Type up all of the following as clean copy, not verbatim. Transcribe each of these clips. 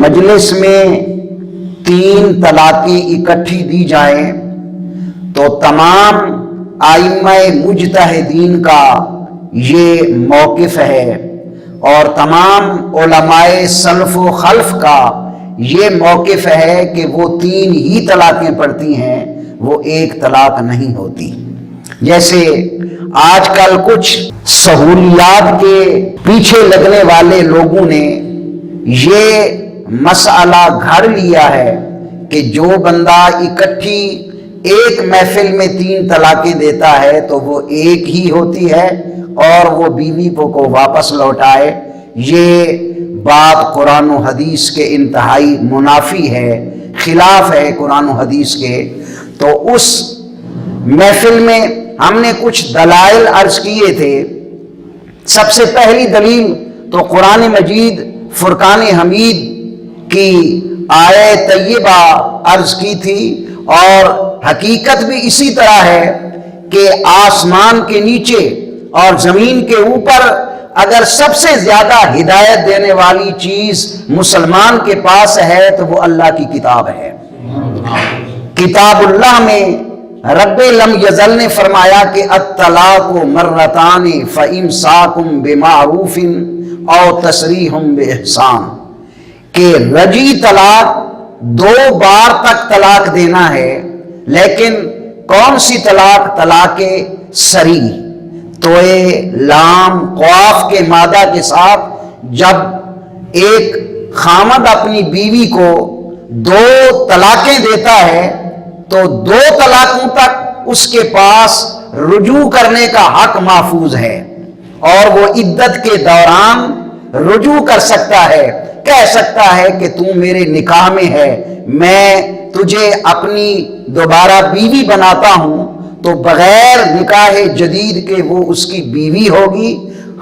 مجلس میں 3 طلاقیں اکٹھی دی جائیں تو تمام ائمہ مجتہدین کا یہ موقف ہے اور تمام علماء سلف و خلف کا یہ موقف ہے کہ وہ 3 ہی طلاقیں پڑتی ہیں، وہ 1 طلاق نہیں ہوتی۔ جیسے آج کل کچھ سہولیات کے پیچھے لگنے والے لوگوں نے یہ مسئلہ گھڑ لیا ہے کہ جو بندہ اکٹھی ایک محفل میں 3 طلاقیں دیتا ہے تو وہ 1 ہی ہوتی ہے اور وہ بیوی کو واپس لوٹائے۔ یہ بات قرآن و حدیث کے انتہائی منافی ہے، خلاف ہے قرآن و حدیث کے۔ تو اس محفل میں ہم نے کچھ دلائل عرض کیے تھے۔ سب سے پہلی دلیل تو قرآن مجید فرقان حمید کی آیت طیبہ عرض کی تھی، اور حقیقت بھی اسی طرح ہے کہ آسمان کے نیچے اور زمین کے اوپر اگر سب سے زیادہ ہدایت دینے والی چیز مسلمان کے پاس ہے تو وہ اللہ کی کتاب ہے۔ کتاب اللہ میں رب لم یزل نے فرمایا کہ الطلاق مرتان فامساکم بمعروف او تسریح باحسان، کہ رجی طلاق 2 بار تک طلاق دینا ہے، لیکن کون سی طلاق؟ طلاق سری، توئے لام قاف کے مادہ کے ساتھ جب ایک خامد اپنی بیوی کو 2 طلاقیں دیتا ہے تو 2 طلاقوں تک اس کے پاس رجوع کرنے کا حق محفوظ ہے، اور وہ عدت کے دوران رجوع کر سکتا ہے، کہہ سکتا ہے کہ تو میرے نکاح میں ہے، میں تجھے اپنی دوبارہ بیوی بناتا ہوں، تو بغیر نکاح جدید کے وہ اس کی بیوی ہوگی۔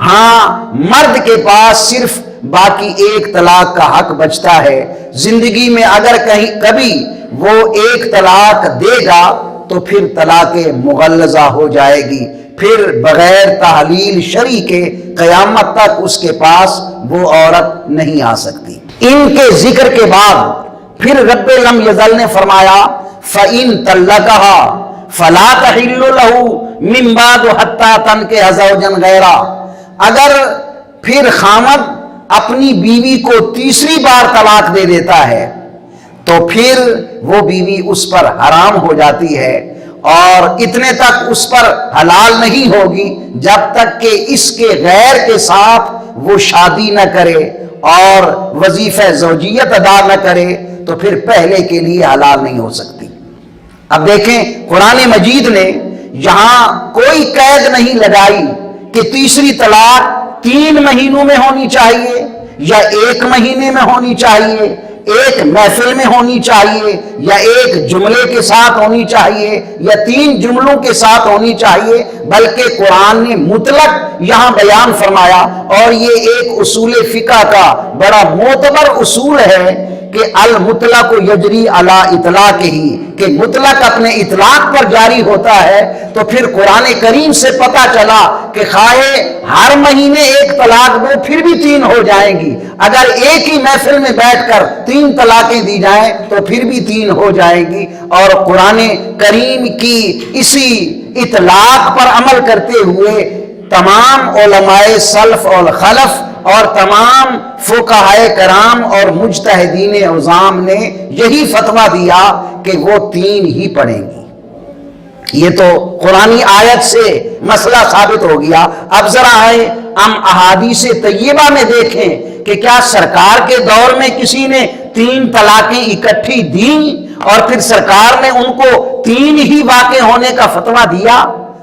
ہاں، مرد کے پاس صرف باقی 1 طلاق کا حق بچتا ہے۔ زندگی میں اگر کبھی وہ 1 طلاق دے گا تو پھر طلاق مغلظہ ہو جائے گی، پھر بغیر تحلیل شرعی کے قیامت تک اس کے پاس وہ عورت نہیں آ سکتی۔ ان کے ذکر کے بعد پھر رب لم یزل نے فرمایا فَإِن طَلَّقَهَا فَلَا تَحِلُّ لَهُ مِن بَعْدُ حَتَّى تَنكِحَ زَوْجًا غَيْرَهُ، اگر پھر خامد اپنی بیوی کو 3ری بار طلاق دے دیتا ہے تو پھر وہ بیوی اس پر حرام ہو جاتی ہے، اور اتنے تک اس پر حلال نہیں ہوگی جب تک کہ اس کے غیر کے ساتھ وہ شادی نہ کرے اور وظیفہ زوجیت ادا نہ کرے، تو پھر پہلے کے لیے حلال نہیں ہو سکتی۔ اب دیکھیں قرآن مجید نے یہاں کوئی قید نہیں لگائی کہ 3ری طلاق 3 مہینوں میں ہونی چاہیے یا 1 مہینے میں ہونی چاہیے، 1 محفل میں ہونی چاہیے یا 1 جملے کے ساتھ ہونی چاہیے یا 3 جملوں کے ساتھ ہونی چاہیے، بلکہ قرآن نے مطلق یہاں بیان فرمایا۔ اور یہ ایک اصول فقہ کا بڑا معتبر اصول ہے کہ المطلق یجری علی اطلاق ہی، کہ مطلق اپنے اطلاق پر جاری ہوتا ہے۔ تو پھر قرآن کریم سے پتہ چلا کہ خواہ ہر مہینے 1 طلاق دو پھر بھی 3 ہو جائیں گی، اگر ایک ہی محفل میں بیٹھ کر 3 طلاقیں دی جائیں تو پھر بھی 3 ہو جائیں گی۔ اور قرآن کریم کی اسی اطلاق پر عمل کرتے ہوئے تمام علماء سلف اور خلف اور تمام فقہائے کرام اور مجتہدین عظام نے یہی فتویٰ دیا کہ وہ 3 ہی پڑھیں گی۔ یہ تو قرآنی آیت سے مسئلہ ثابت ہو گیا۔ اب ذرا آئے ہم احادیث طیبہ میں دیکھیں کہ کیا سرکار کے دور میں کسی نے 3 طلاقیں اکٹھی دیں اور پھر سرکار نے ان کو 3 ہی واقع ہونے کا فتویٰ دیا؟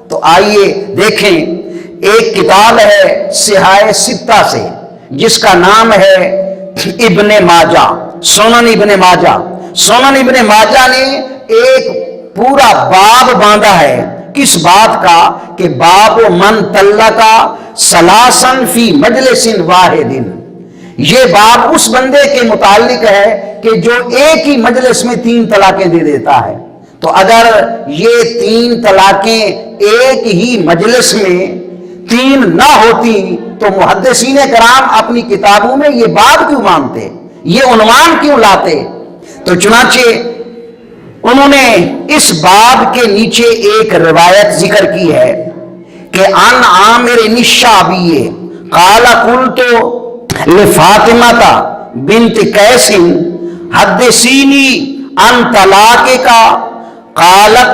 تو آئیے دیکھیں، ایک کتاب ہے صحاح 6 سے جس کا نام ہے ابن ماجہ، سنن ابن ماجہ۔ سنن ابن ماجہ نے ایک پورا باب باندھا ہے، کس بات کا؟ کہ باب من طلق ثلاثا فی مجلس واحد۔ یہ باب اس بندے کے متعلق ہے کہ جو ایک ہی مجلس میں 3 طلاقیں دے دیتا ہے۔ تو اگر یہ 3 طلاقیں ایک ہی مجلس میں 3 نہ ہوتی تو محدثین کرام اپنی کتابوں میں یہ باب کیوں مانتے؟ یہ عنوان کیوں لاتے؟ تو چنانچہ انہوں نے اس باب کے نیچے ایک روایت ذکر کی ہے کہ ان عامر الشعبی قال قلت لفاطمہ بنت قیس حدثینی عن طلاقک قالت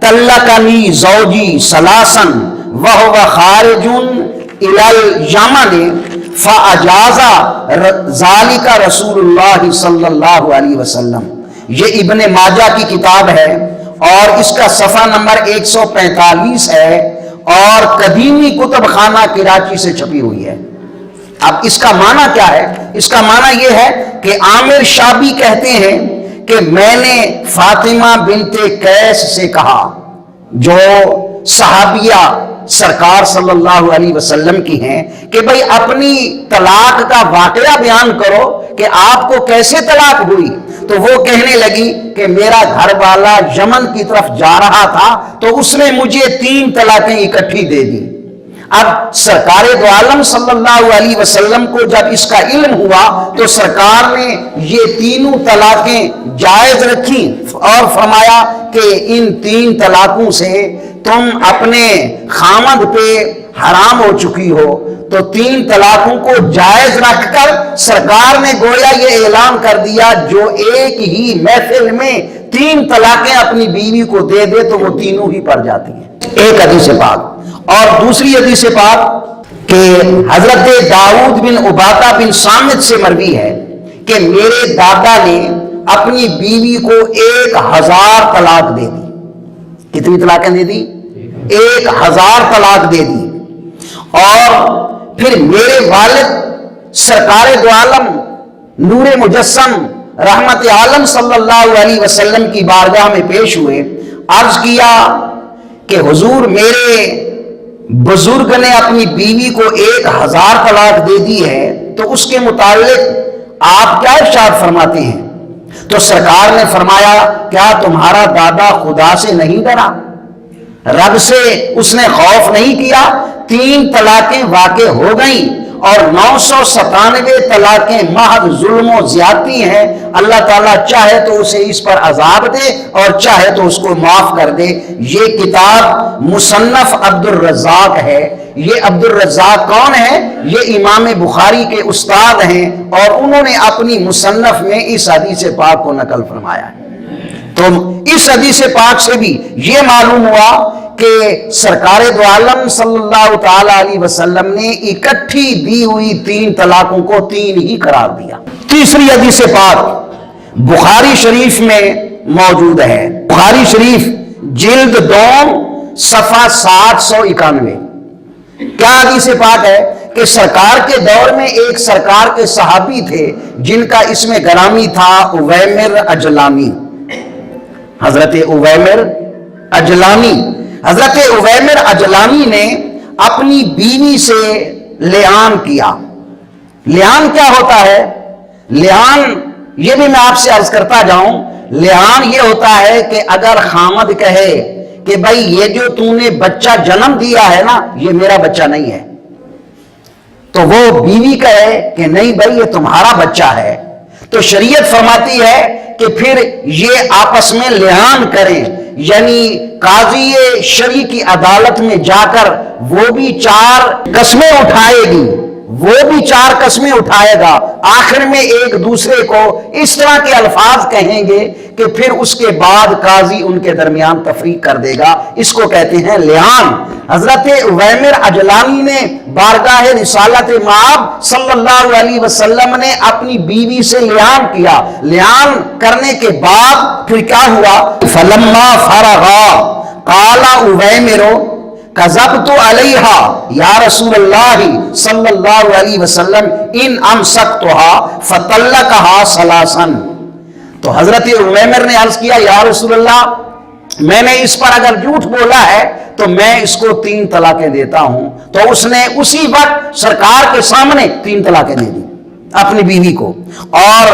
طلقنی زوجی ثلاثا وهو خارج الى اليمن فاجاز ذلك رسول اللہ صلی اللہ علیہ وسلم۔ یہ ابن ماجہ کی کتاب ہے اور اس کا صفحہ نمبر 145 ہے اور قدیمی کتب خانہ کراچی سے چھپی ہوئی ہے۔ اب اس کا معنی کیا ہے؟ اس کا معنی یہ ہے کہ عامر شعبی کہتے ہیں کہ میں نے فاطمہ بنت قیس سے کہا، جو صحابیہ سرکار صلی اللہ علیہ وسلم کی ہیں، کہ بھئی اپنی طلاق کا واقعہ بیان کرو کہ آپ کو کیسے طلاق ہوئی۔ تو وہ کہنے لگی کہ میرا گھر والا یمن کی طرف جا رہا تھا تو اس نے مجھے 3 طلاقیں اکٹھی دے دی۔ اب سرکار دو عالم صلی اللہ علیہ وسلم کو جب اس کا علم ہوا تو سرکار نے یہ تینوں طلاقیں جائز رکھی اور فرمایا کہ ان 3 طلاقوں سے تم اپنے خامد پہ حرام ہو چکی ہو۔ تو 3 طلاقوں کو جائز رکھ کر سرکار نے گویا یہ اعلان کر دیا، جو ایک ہی محفل میں 3 طلاقیں اپنی بیوی کو دے دے تو وہ تینوں ہی پڑ جاتی ہیں۔ ایک حدیث پاک۔ اور دوسری حدیث پاک کہ حضرت داؤد بن عبادہ بن صامت سے مروی ہے کہ میرے دادا نے اپنی بیوی کو 1000 طلاق دے دی۔ کتنی طلاقیں دے دی؟ 1000 طلاق دے دی۔ اور پھر میرے والد سرکار دو عالم نور مجسم رحمت عالم صلی اللہ علیہ وسلم کی بارگاہ میں پیش ہوئے، عرض کیا کہ حضور میرے بزرگ نے اپنی بیوی کو 1000 طلاق دے دی ہے، تو اس کے متعلق آپ کیا ارشاد فرماتے ہیں؟ تو سرکار نے فرمایا، کیا تمہارا دادا خدا سے نہیں ڈرا؟ رب سے اس نے خوف نہیں کیا؟ 3 طلاقیں واقع ہو گئیں اور 997 طلاقیں محض ظلم و زیادتی ہیں۔ اللہ تعالیٰ چاہے تو اسے اس پر عذاب دے اور چاہے تو اس کو معاف کر دے۔ یہ کتاب مصنف عبد الرزاق ہے۔ یہ عبد الرزاق کون ہے؟ یہ امام بخاری کے استاد ہیں اور انہوں نے اپنی مصنف میں اس حدیث پاک کو نقل فرمایا ہے۔ تو اس حدیث پاک سے بھی یہ معلوم ہوا کہ سرکار دو عالم صلی اللہ تعالی علیہ وسلم نے اکٹھی دی ہوئی 3 طلاقوں کو 3 ہی قرار دیا۔ تیسری حدیث پاک بخاری شریف میں موجود ہے، بخاری شریف جلد 2 صفحہ 791۔ کیا حدیث پاک ہے کہ سرکار کے دور میں ایک سرکار کے صحابی تھے جن کا اسم گرامی تھا اویمر اجلانی۔ حضرت اویمر اجلانی، حضرت اویمر اجلانی نے اپنی بیوی سے لعان کیا۔ لعان کیا ہوتا ہے؟ لعان یہ بھی میں آپ سے عرض کرتا جاؤں، لعان یہ ہوتا ہے کہ اگر خامد کہے کہ بھائی یہ جو تو نے بچہ جنم دیا ہے نا، یہ میرا بچہ نہیں ہے، تو وہ بیوی کہے کہ نہیں بھائی یہ تمہارا بچہ ہے، تو شریعت فرماتی ہے کہ پھر یہ آپس میں لعان کریں، یعنی قاضی شرعی کی عدالت میں جا کر وہ بھی 4 قسمیں اٹھائے گی، وہ بھی 4 قسمیں اٹھائے گا، آخر میں ایک دوسرے کو اس طرح کے الفاظ کہیں گے کہ پھر اس کے بعد قاضی ان کے درمیان تفریق کر دے گا۔ اس کو کہتے ہیں لعان۔ حضرت اویمر اجلانی نے بارگاہ رسالت مآب صلی اللہ علیہ وسلم نے اپنی بیوی سے لعان کیا۔ لعان کرنے کے بعد پھر کیا ہوا؟ فلما فرغا قال اویمر کذبت علیہا یا رسول اللہ صلی اللہ علیہ وسلم ان امسکتها فطلقها ثلاثا۔ تو حضرت اویمر نے عرض کیا، یا رسول اللہ میں نے اس پر اگر جھوٹ بولا ہے تو میں اس کو 3 طلاقیں دیتا ہوں۔ تو اس نے اسی وقت سرکار کے سامنے 3 طلاقیں دے دی۔ اپنی بیوی کو. اور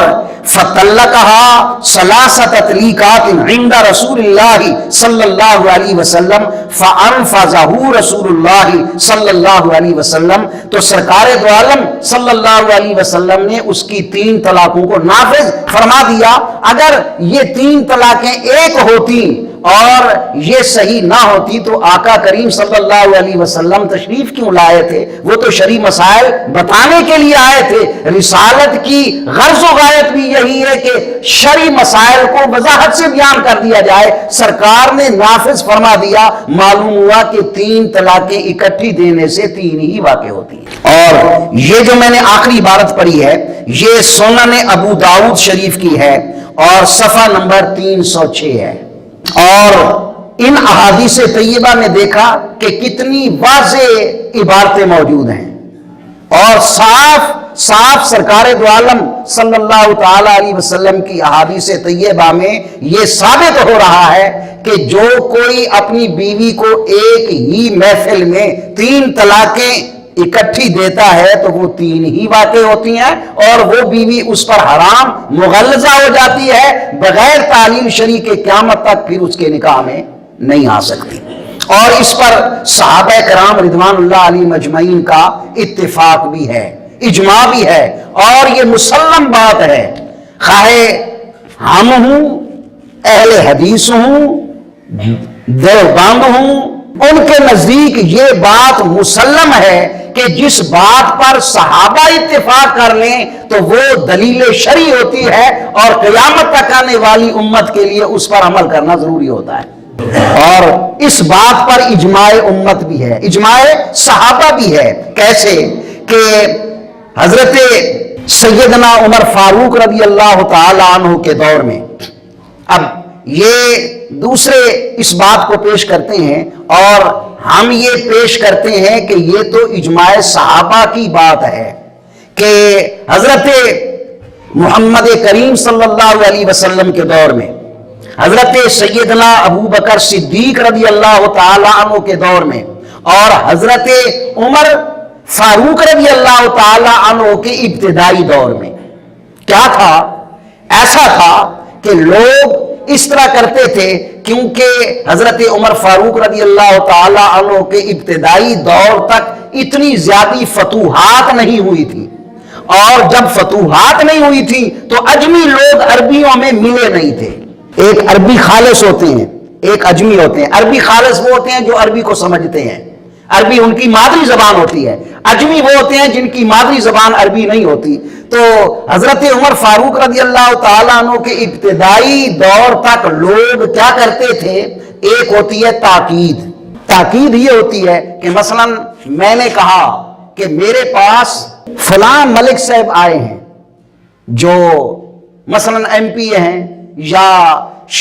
فطلقها ثلاث تطلیقات عند رسول اللہ صلی اللہ علیہ وسلم فانفذہ رسول اللہ صلی اللہ علیہ وسلم. تو سرکار دو عالم صلی اللہ علیہ وسلم نے اس کی 3 طلاقوں کو نافذ فرما دیا. اگر یہ 3 طلاقیں ایک ہوتی اور یہ صحیح نہ ہوتی تو آقا کریم صلی اللہ علیہ وسلم تشریف کیوں لائے تھے؟ وہ تو شرعی مسائل بتانے کے لیے آئے تھے. رسالت کی غرض و غایت بھی یہی ہے کہ شرعی مسائل کو وضاحت سے بیان کر دیا جائے. سرکار نے نافذ فرما دیا. معلوم ہوا کہ 3 طلاقیں اکٹھی دینے سے 3 ہی واقع ہوتی ہیں. اور یہ جو میں نے آخری عبارت پڑھی ہے یہ سنن ابو داؤد شریف کی ہے اور صفحہ نمبر 306 ہے. اور ان احادیث طیبہ میں دیکھا کہ کتنی واضح عبارتیں موجود ہیں اور صاف سرکار دو عالم صلی اللہ تعالی علیہ وسلم کی احادیث طیبہ میں یہ ثابت ہو رہا ہے کہ جو کوئی اپنی بیوی کو ایک ہی محفل میں 3 طلاقیں اکٹھی دیتا ہے تو وہ 3 ہی واقع ہوتی ہیں اور وہ بیوی اس پر حرام مغلظہ ہو جاتی ہے. بغیر تعلیم شرعی کے قیامت تک پھر اس کے نکاح میں نہیں آ سکتی. اور اس پر صحابہ کرام رضوان اللہ علیہ مجمعین کا اتفاق بھی ہے، اجماع بھی ہے اور یہ مسلم بات ہے. خواہ ہم ہوں، اہل حدیث ہوں، دیوبند ہوں، ان کے نزدیک یہ بات مسلم ہے کہ جس بات پر صحابہ اتفاق کر لیں تو وہ دلیل شرعی ہوتی ہے اور قیامت تک آنے والی امت کے لیے اس پر عمل کرنا ضروری ہوتا ہے. اور اس بات پر اجماع امت بھی ہے، اجماع صحابہ بھی ہے. کیسے کہ حضرت سیدنا عمر فاروق رضی اللہ تعالی عنہ کے دور میں، اب یہ دوسرے اس بات کو پیش کرتے ہیں اور ہم یہ پیش کرتے ہیں کہ یہ تو اجماع صحابہ کی بات ہے کہ حضرت محمد کریم صلی اللہ علیہ وسلم کے دور میں، حضرت سیدنا ابو بکر صدیق رضی اللہ تعالی عنہ کے دور میں اور حضرت عمر فاروق رضی اللہ تعالی عنہ کے ابتدائی دور میں کیا تھا؟ ایسا تھا کہ لوگ اس طرح کرتے تھے کیونکہ حضرت عمر فاروق رضی اللہ تعالی عنہ کے ابتدائی دور تک اتنی زیادہ فتوحات نہیں ہوئی تھی اور جب فتوحات نہیں ہوئی تھی تو اجمی لوگ عربیوں میں ملے نہیں تھے. ایک عربی خالص ہوتے ہیں، ایک اجمی ہوتے ہیں. عربی خالص وہ ہوتے ہیں جو عربی کو سمجھتے ہیں، عربی ان کی مادری زبان ہوتی ہے. اجمی وہ ہوتے ہیں جن کی مادری زبان عربی نہیں ہوتی. تو حضرت عمر فاروق رضی اللہ تعالیٰ عنہ کے ابتدائی دور تک لوگ کیا کرتے تھے؟ ایک ہوتی ہے تاکید. تاکید یہ ہوتی ہے کہ مثلا میں نے کہا کہ میرے پاس فلاں ملک صاحب آئے ہیں جو مثلا ایم پی ہیں یا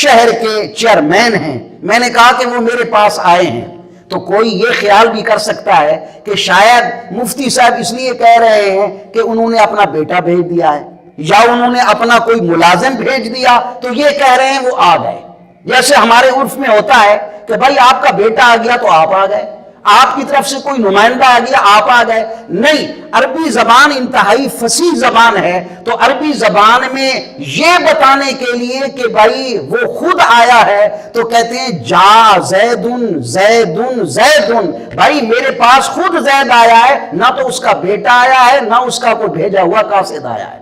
شہر کے چیئرمین ہیں، میں نے کہا کہ وہ میرے پاس آئے ہیں. تو کوئی یہ خیال بھی کر سکتا ہے کہ شاید مفتی صاحب اس لیے کہہ رہے ہیں کہ انہوں نے اپنا بیٹا بھیج دیا ہے یا انہوں نے اپنا کوئی ملازم بھیج دیا تو یہ کہہ رہے ہیں وہ آ گئے. جیسے ہمارے عرف میں ہوتا ہے کہ بھائی آپ کا بیٹا آ گیا تو آپ آ گئے، آپ کی طرف سے کوئی نمائندہ آ گیا آپ آ گئے. نہیں، عربی زبان انتہائی فصیح زبان ہے تو عربی زبان میں یہ بتانے کے لیے کہ بھائی وہ خود آیا ہے تو کہتے ہیں جا زیدن زیدن زیدن، بھائی میرے پاس خود زید آیا ہے، نہ تو اس کا بیٹا آیا ہے نہ اس کا کوئی بھیجا ہوا قاصد آیا ہے.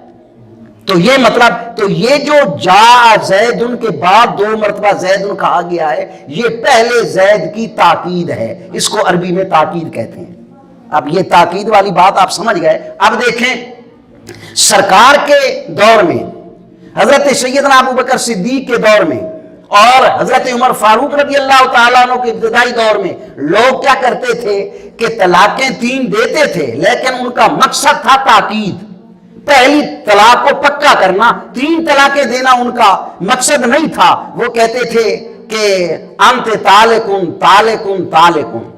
تو یہ مطلب، تو یہ جو جا زیدن کے بعد 2 مرتبہ زیدن کہا گیا ہے یہ پہلے زید کی تاکید ہے، اس کو عربی میں تاکید کہتے ہیں. اب یہ تاکید والی بات آپ سمجھ گئے. اب دیکھیں سرکار کے دور میں، حضرت سیدنا ابو بکر صدیق کے دور میں اور حضرت عمر فاروق رضی اللہ تعالیٰ عنہ کے ابتدائی دور میں لوگ کیا کرتے تھے کہ طلاقیں 3 دیتے تھے لیکن ان کا مقصد تھا تاکید. پہلی طلاق کو پکا کرنا، 3 طلاقیں دینا ان کا مقصد نہیں تھا. وہ کہتے تھے کہ انت طالقن طالقن طالقن،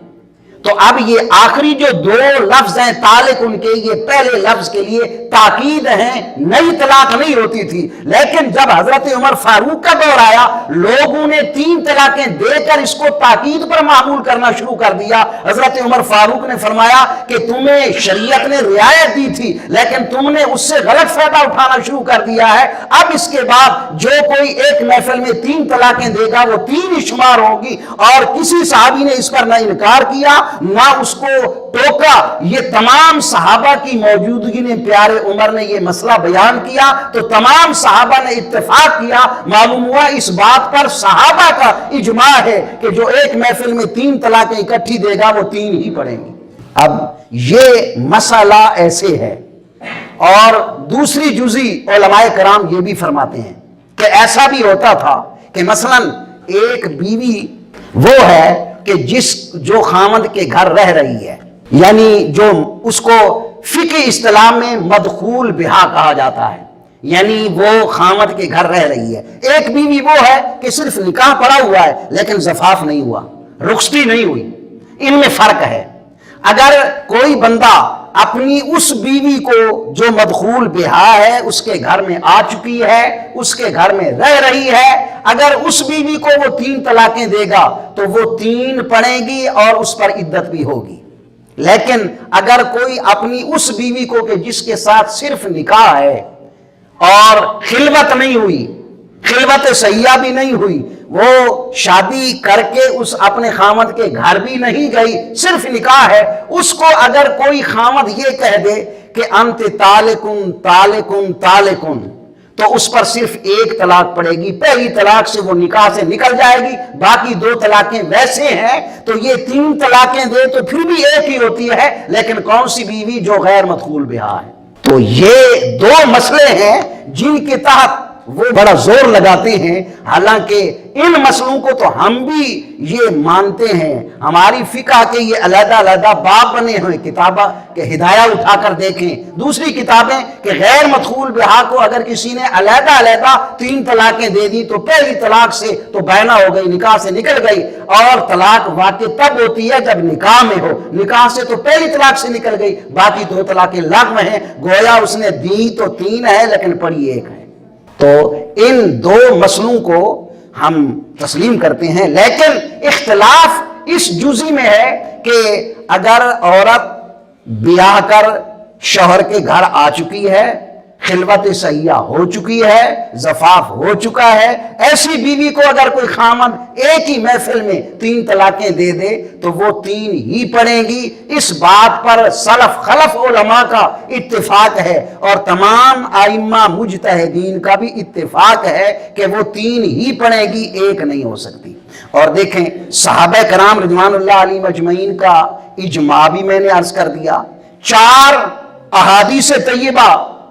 تو اب یہ آخری جو دو لفظ ہیں طالق ان کے، یہ پہلے لفظ کے لیے تاکید ہیں، نئی طلاق نہیں ہوتی تھی۔ لیکن جب حضرت عمر فاروق کا دور آیا، لوگوں نے 3 طلاقیں دے کر اس کو تاکید پر معمول کرنا شروع کر دیا۔ حضرت عمر فاروق نے فرمایا کہ تمہیں شریعت نے رعایت دی تھی لیکن تم نے اس سے غلط فائدہ اٹھانا شروع کر دیا ہے، اب اس کے بعد جو کوئی ایک محفل میں 3 طلاقیں دے گا وہ 3 ہی شمار ہوگی۔ اور کسی صحابی نے اس پر نہ انکار کیا نہ اس کو ٹوکا۔ یہ تمام صحابہ کی موجودگی نے پیارے عمر نے یہ مسئلہ بیان کیا تو تمام صحابہ نے اتفاق کیا۔ معلوم ہوا اس بات پر صحابہ کا اجماع ہے کہ جو ایک محفل میں 3 طلاقیں اکٹھی دے گا وہ 3 ہی پڑیں گی۔ اب یہ مسئلہ ایسے ہے، اور دوسری جزی علماء کرام یہ بھی فرماتے ہیں کہ ایسا بھی ہوتا تھا کہ مثلا ایک بیوی وہ ہے کہ جو خامد کے گھر رہ رہی ہے، یعنی جو اس کو فقہی اصطلاح میں مدخول بہا کہا جاتا ہے، یعنی وہ خامد کے گھر رہ رہی ہے۔ ایک بیوی وہ ہے کہ صرف نکاح پڑا ہوا ہے لیکن زفاف نہیں ہوا، رخصتی نہیں ہوئی، ان میں فرق ہے۔ اگر کوئی بندہ اپنی اس بیوی کو جو مدخول بہا ہے اس کے گھر میں آ چکی ہے، اس کے گھر میں رہ رہی ہے، اگر اس بیوی کو وہ 3 طلاقیں دے گا تو وہ 3 پڑے گی اور اس پر عدت بھی ہوگی۔ لیکن اگر کوئی اپنی اس بیوی کو کہ جس کے ساتھ صرف نکاح ہے اور خلوت نہیں ہوئی، خلوت صحیحہ بھی نہیں ہوئی، وہ شادی کر کے اس اپنے خامد کے گھر بھی نہیں گئی، صرف نکاح ہے، اس کو اگر کوئی خامد یہ کہہ دے کہ انت طالقن طالقن طالقن، تو اس پر صرف 1 طلاق پڑے گی۔ پہلی طلاق سے وہ نکاح سے نکل جائے گی، باقی 2 طلاقیں ویسے ہیں تو یہ 3 طلاقیں دے تو پھر بھی ایک ہی ہوتی ہے، لیکن کون سی بیوی جو غیر مدخول بہا ہے۔ تو یہ 2 مسئلے ہیں جن کے تحت وہ بڑا زور لگاتے ہیں، حالانکہ ان مسئلوں کو تو ہم بھی یہ مانتے ہیں، ہماری فقہ کے یہ علیحدہ علیحدہ باب بنے ہوئے، کتابہ کہ ہدایہ اٹھا کر دیکھیں، دوسری کتابیں کہ غیر مدخول بہا کو اگر کسی نے علیحدہ علیحدہ 3 طلاقیں دے دی تو پہلی طلاق سے تو بینہ ہو گئی، نکاح سے نکل گئی، اور طلاق واقع تب ہوتی ہے جب نکاح میں ہو، نکاح سے تو پہلی طلاق سے نکل گئی، باقی 2 طلاقیں لغو ہیں، گویا اس نے دی تو 3 ہے لیکن پڑھی 1 ہے۔ تو ان 2 مسئلوں کو ہم تسلیم کرتے ہیں، لیکن اختلاف اس جزئی میں ہے کہ اگر عورت بیاہ کر شوہر کے گھر آ چکی ہے، خلوت صحیحہ ہو چکی ہے، زفاف ہو چکا ہے، ایسی بیوی کو اگر کوئی خامد ایک ہی محفل میں 3 طلاقیں دے دے تو وہ 3 ہی پڑیں گی۔ اس بات پر سلف خلف علماء کا اتفاق ہے اور تمام ائمہ مجتہدین کا بھی اتفاق ہے کہ وہ 3 ہی پڑیں گی، 1 نہیں ہو سکتی۔ اور دیکھیں صحابہ کرام رضوان اللہ علیہم اجمعین کا اجماع بھی میں نے عرض کر دیا، 4 احادیث طیبہ،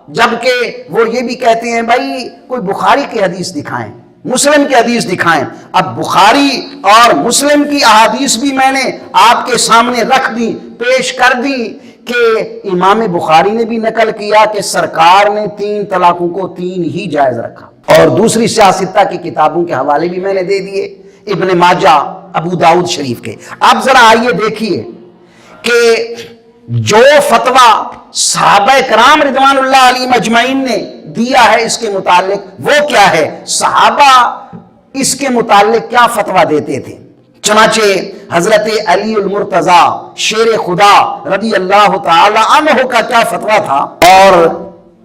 جبکہ وہ یہ بھی کہتے ہیں بھائی کوئی بخاری کی حدیث دکھائیں، مسلم کی حدیث دکھائیں۔ اب بخاری اور مسلم کی احادیث بھی میں نے آپ کے سامنے رکھ دی، پیش کر دی کہ امام بخاری نے بھی نقل کیا کہ سرکار نے 3 طلاقوں کو 3 ہی جائز رکھا، اور دوسری سیاستہ کی کتابوں کے حوالے بھی میں نے دے دیے، ابن ماجہ، ابو داؤد شریف کے۔ اب ذرا آئیے دیکھیے کہ جو فتویٰ صحابہ کرام رضوان اللہ علیہم اجمعین نے دیا ہے اس کے متعلق وہ کیا ہے، صحابہ اس کے متعلق کیا فتویٰ دیتے تھے۔ چنانچہ حضرت علی المرتضیٰ شیر خدا رضی اللہ تعالی عنہ کا کیا فتویٰ تھا، اور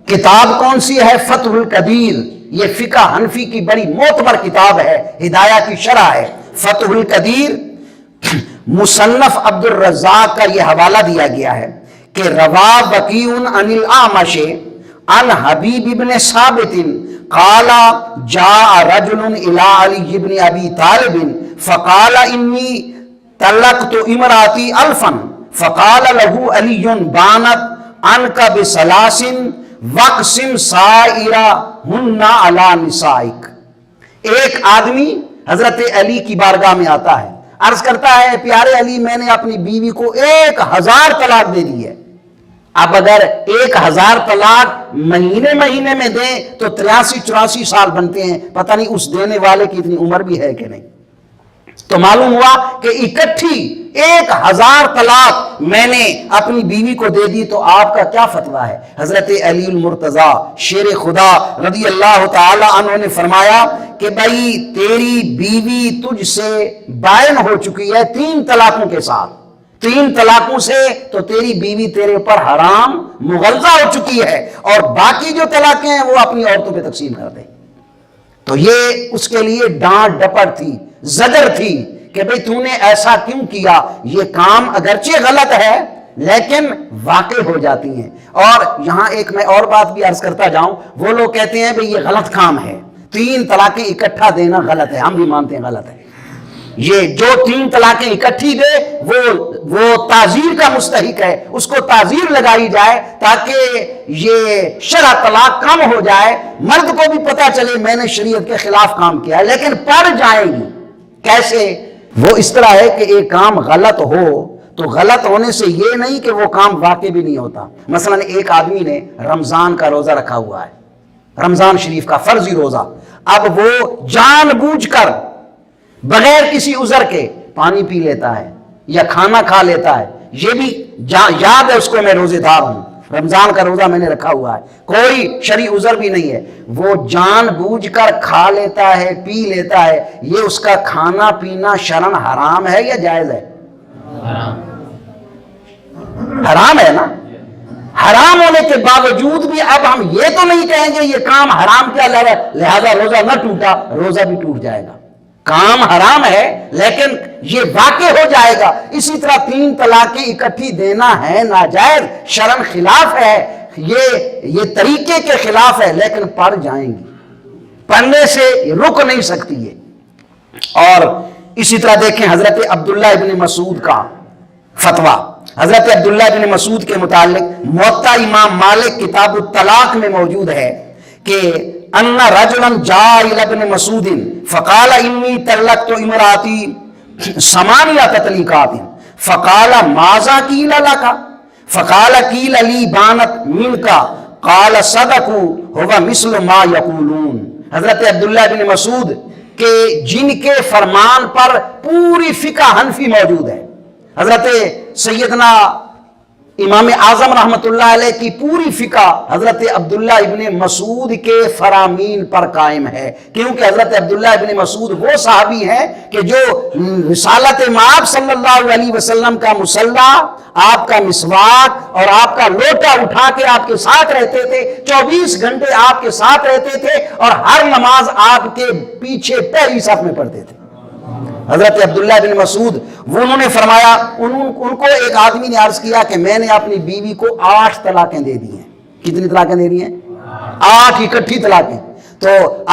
کتاب کون سی ہے، فتح القدیر، یہ فقہ حنفی کی بڑی معتبر کتاب ہے، ہدایہ کی شرح ہے، فتح القدیر۔ مصنف عبد الرزاق کا یہ حوالہ دیا گیا ہے کہ روا وکیع عن الاعمش عن حبیب بن ثابت قال جاء رجل الى علی بن ابی طالب فقال انی طلقت امراتی الفا فقال له علی بانت عنک بثلاث واقسم سائرہن علی نسائک۔ ایک آدمی حضرت علی کی بارگاہ میں آتا ہے، عرض کرتا ہے پیارے علی میں نے اپنی بیوی کو 1000 طلاق دے دی ہے۔ اب اگر 1000 طلاق مہینے میں دیں تو 83-84 سال بنتے ہیں، پتہ نہیں اس دینے والے کی اتنی عمر بھی ہے کہ نہیں۔ تو معلوم ہوا کہ اکٹھی 1000 طلاق میں نے اپنی بیوی کو دے دی، تو آپ کا کیا فتویٰ ہے؟ حضرت علی المرتضیٰ شیر خدا رضی اللہ تعالی عنہ نے فرمایا کہ بھائی تیری بیوی تجھ سے بائن ہو چکی ہے 3 طلاقوں کے ساتھ، 3 طلاقوں سے تو تیری بیوی تیرے اوپر حرام مغلظہ ہو چکی ہے، اور باقی جو طلاقیں ہیں وہ اپنی عورتوں پہ تقسیم کر دے۔ تو یہ اس کے لیے ڈانٹ ڈپٹ تھی، زجر تھی کہ بھئی تو نے ایسا کیوں کیا، یہ کام اگرچہ غلط ہے لیکن واقع ہو جاتی ہیں۔ اور یہاں ایک میں اور بات بھی عرض کرتا جاؤں، وہ لوگ کہتے ہیں بھئی یہ غلط کام ہے، 3 طلاقیں اکٹھا دینا غلط ہے، ہم بھی مانتے ہیں غلط ہے۔ یہ جو 3 طلاقیں اکٹھی دے وہ تعزیر کا مستحق ہے، اس کو تعزیر لگائی جائے تاکہ یہ شرع طلاق کم ہو جائے، مرد کو بھی پتہ چلے میں نے شریعت کے خلاف کام کیا ہے، لیکن پڑ جائیں گی کیسے؟ وہ اس طرح ہے کہ ایک کام غلط ہو تو غلط ہونے سے یہ نہیں کہ وہ کام واقع بھی نہیں ہوتا۔ مثلا ایک آدمی نے رمضان کا روزہ رکھا ہوا ہے، رمضان شریف کا فرضی روزہ، اب وہ جان بوجھ کر بغیر کسی عذر کے پانی پی لیتا ہے یا کھانا کھا لیتا ہے، یہ بھی یاد ہے اس کو میں روزے دار ہوں، رمضان کا روزہ میں نے رکھا ہوا ہے، کوئی شرعی عذر بھی نہیں ہے، وہ جان بوجھ کر کھا لیتا ہے، پی لیتا ہے، یہ اس کا کھانا پینا شرعاً حرام ہے یا جائز ہے؟ حرام ہے نا۔ حرام ہونے کے باوجود بھی اب ہم یہ تو نہیں کہیں گے یہ کام حرام کیا لہذا روزہ نہ ٹوٹا، روزہ بھی ٹوٹ جائے گا۔ کام حرام ہے لیکن یہ واقع ہو جائے گا۔ اسی طرح 3 طلاقیں اکٹھی دینا ہے ناجائز، شرعاً خلاف ہے، یہ طریقے کے خلاف ہے، لیکن پڑ جائیں گی، پڑھنے سے رک نہیں سکتی ہے۔ اور اسی طرح دیکھیں حضرت عبداللہ ابن مسعود کا فتویٰ، حضرت عبداللہ ابن مسعود کے متعلق موطا امام مالک کتاب الطلاق میں موجود ہے کہ ان رجلا جاء الى ابن مسعود فقال انی طلقت امراتی 8 تطلیقات فقال ماذا قیل لك فقال قیل لی بانت منک قال صدقوا هو مثل ما یقولون۔ حضرت عبداللہ ابن مسعود کہ جن کے فرمان پر پوری فقہ حنفی موجود ہے، حضرت سیدنا امام اعظم رحمت اللہ علیہ کی پوری فقہ حضرت عبداللہ ابن مسعود کے فرامین پر قائم ہے، کیونکہ حضرت عبداللہ ابن مسعود وہ صحابی ہیں کہ جو رسالت مآب صلی اللہ علیہ وسلم کا مصلی، آپ کا مسواک اور آپ کا لوٹا اٹھا کے آپ کے ساتھ رہتے تھے، 24 گھنٹے آپ کے ساتھ رہتے تھے، اور ہر نماز آپ کے پیچھے پہلی صف میں پڑھتے تھے۔ حضرت عبداللہ بن مسعود وہ انہوں نے فرمایا، ان کو ایک آدمی نے عرض کیا کہ میں نے اپنی بیوی کو 8 طلاقیں دے دی ہیں۔ کتنی طلاقیں دے دی ہیں؟ 8 اکٹھی طلاقیں۔ تو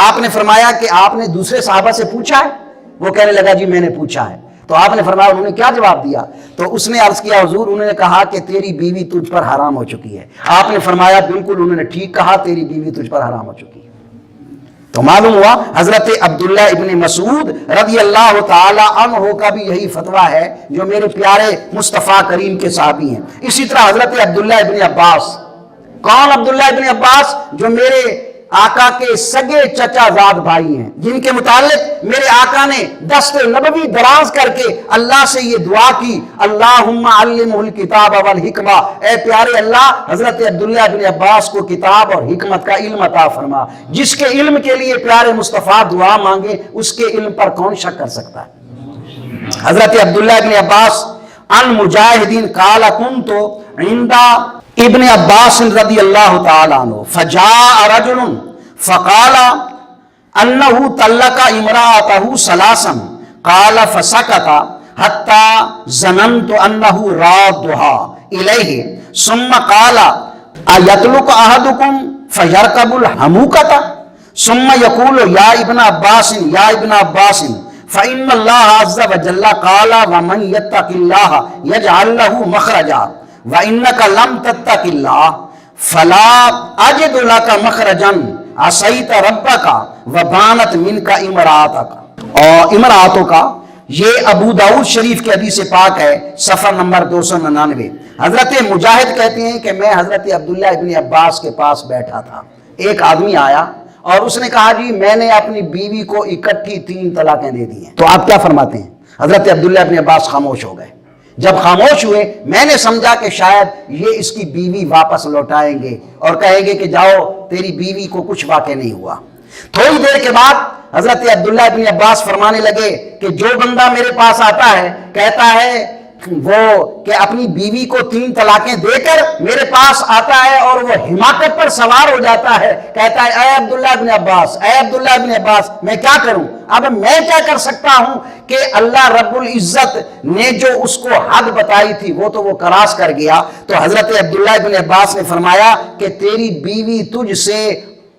آپ نے فرمایا کہ آپ نے دوسرے صحابہ سے پوچھا ہے؟ وہ کہنے لگا جی میں نے پوچھا ہے۔ تو آپ نے فرمایا انہوں نے کیا جواب دیا؟ تو اس نے عرض کیا حضور انہوں نے کہا کہ تیری بیوی تجھ پر حرام ہو چکی ہے۔ آپ نے فرمایا بالکل انہوں نے ٹھیک کہا، تیری بیوی تجھ پر حرام ہو چکی ہے۔ تو معلوم ہوا حضرت عبداللہ ابن مسعود رضی اللہ تعالی عنہ کا بھی یہی فتویٰ ہے جو میرے پیارے مصطفیٰ کریم کے صحابی ہیں۔ اسی طرح حضرت عبداللہ ابن عباس، کون عبداللہ ابن عباس؟ جو میرے آقا کے سگے چچا زاد بھائی ہیں، جن کے متعلق میرے آقا نے دست نبوی دراز کر کے اللہ سے یہ دعا کی، اللہم علمہ الکتاب والحکمہ، اے پیارے اللہ حضرت عبداللہ بن عباس کو کتاب اور حکمت کا علم عطا فرما۔ جس کے علم کے لیے پیارے مصطفیٰ دعا مانگے اس کے علم پر کون شک کر سکتا ہے؟ حضرت عبداللہ بن عباس ان مجاہدین قال کنت عند ابن عباس رضی اللہ تعالی عنہ فجاء رجل فقال انه طلق امرأته 3 قال فسكت حتى ظننت انه رادها اليه ثم قال ايطلق احدكم فيركب الحموقة ثم يقول يا ابن عباس يا ابن عباس فإن الله عز وجل قال ومن يتق الله يجعل له مخرجا وَإِنَّكَ لَمْ تَتَّقِ اللَّهَ فَلَا أَجِدُ لَكَ مَخْرَجًا عَصَيْتَ رَبَّكَ وَبَانَتْ مِنْكَ امْرَأَتُكَ۔ اور امرأتوں کا یہ ابو داؤد شریف کے حدیث پاک ہے، صفحہ نمبر 299۔ حضرت مجاہد کہتے ہیں کہ میں حضرت عبداللہ ابن عباس کے پاس بیٹھا تھا، ایک آدمی آیا اور اس نے کہا جی میں نے اپنی بیوی کو اکٹھی 3 طلاقیں دے دی ہیں، تو آپ کیا فرماتے ہیں؟ حضرت عبداللہ ابن عباس خاموش ہو گئے. جب خاموش ہوئے میں نے سمجھا کہ شاید یہ اس کی بیوی واپس لوٹائیں گے اور کہیں گے کہ جاؤ تیری بیوی کو کچھ واقع نہیں ہوا. تھوڑی دیر کے بعد حضرت عبداللہ ابن عباس فرمانے لگے کہ جو بندہ میرے پاس آتا ہے کہتا ہے وہ کہ اپنی بیوی کو 3 طلاقیں دے کر میرے پاس آتا ہے اور وہ حماقت پر سوار ہو جاتا ہے, کہتا ہے اے عبداللہ ابن عباس, اے عبداللہ ابن عباس, میں کیا کروں؟ اب میں کیا کر سکتا ہوں کہ اللہ رب العزت نے جو اس کو حد بتائی تھی وہ تو وہ کراس کر گیا. تو حضرت عبداللہ ابن عباس نے فرمایا کہ تیری بیوی تجھ سے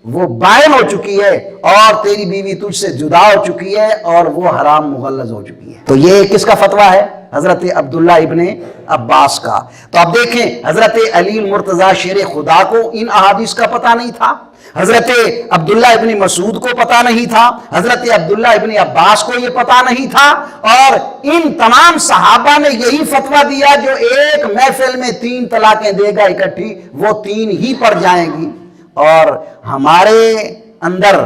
وہ بائن ہو چکی ہے اور تیری بیوی تجھ سے جدا ہو چکی ہے اور وہ حرام مغلظ ہو چکی ہے. تو یہ کس کا فتویٰ ہے؟ حضرت عبداللہ ابن عباس کا. تو اب دیکھیں حضرت علی المرتضی شیر خدا کو ان احادیث کا پتہ نہیں تھا, حضرت عبداللہ ابن مسعود کو پتہ نہیں تھا, حضرت عبداللہ ابن عباس کو یہ پتہ نہیں تھا, اور ان تمام صحابہ نے یہی فتویٰ دیا جو ایک محفل میں 3 طلاقیں دے گا اکٹھی وہ 3 ہی پڑ جائیں گی. اور ہمارے اندر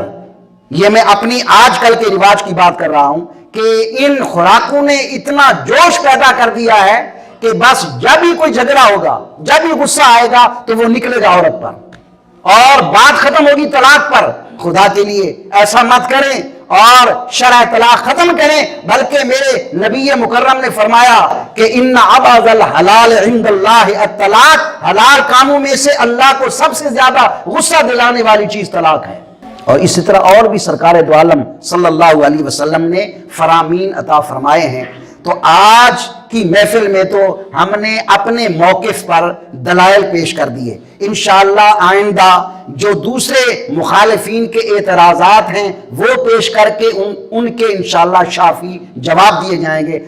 یہ میں اپنی آج کل کے رواج کی بات کر رہا ہوں کہ ان خوراکوں نے اتنا جوش پیدا کر دیا ہے کہ بس جب ہی کوئی جھگڑا ہوگا, جب ہی غصہ آئے گا تو وہ نکلے گا عورت پر اور بات ختم ہوگی طلاق پر. خدا کے لیے ایسا مت کریں اور شرع طلاق ختم کریں, بلکہ میرے نبی مکرم نے فرمایا کہ ان ابغض الحلال عند اللہ الطلاق, حلال کاموں میں سے اللہ کو سب سے زیادہ غصہ دلانے والی چیز طلاق ہے. اور اسی طرح اور بھی سرکار دو عالم صلی اللہ علیہ وسلم نے فرامین عطا فرمائے ہیں. تو آج کی محفل میں تو ہم نے اپنے موقف پر دلائل پیش کر دیے. انشاءاللہ آئندہ جو دوسرے مخالفین کے اعتراضات ہیں وہ پیش کر کے ان کے انشاءاللہ شافی جواب دیے جائیں گے.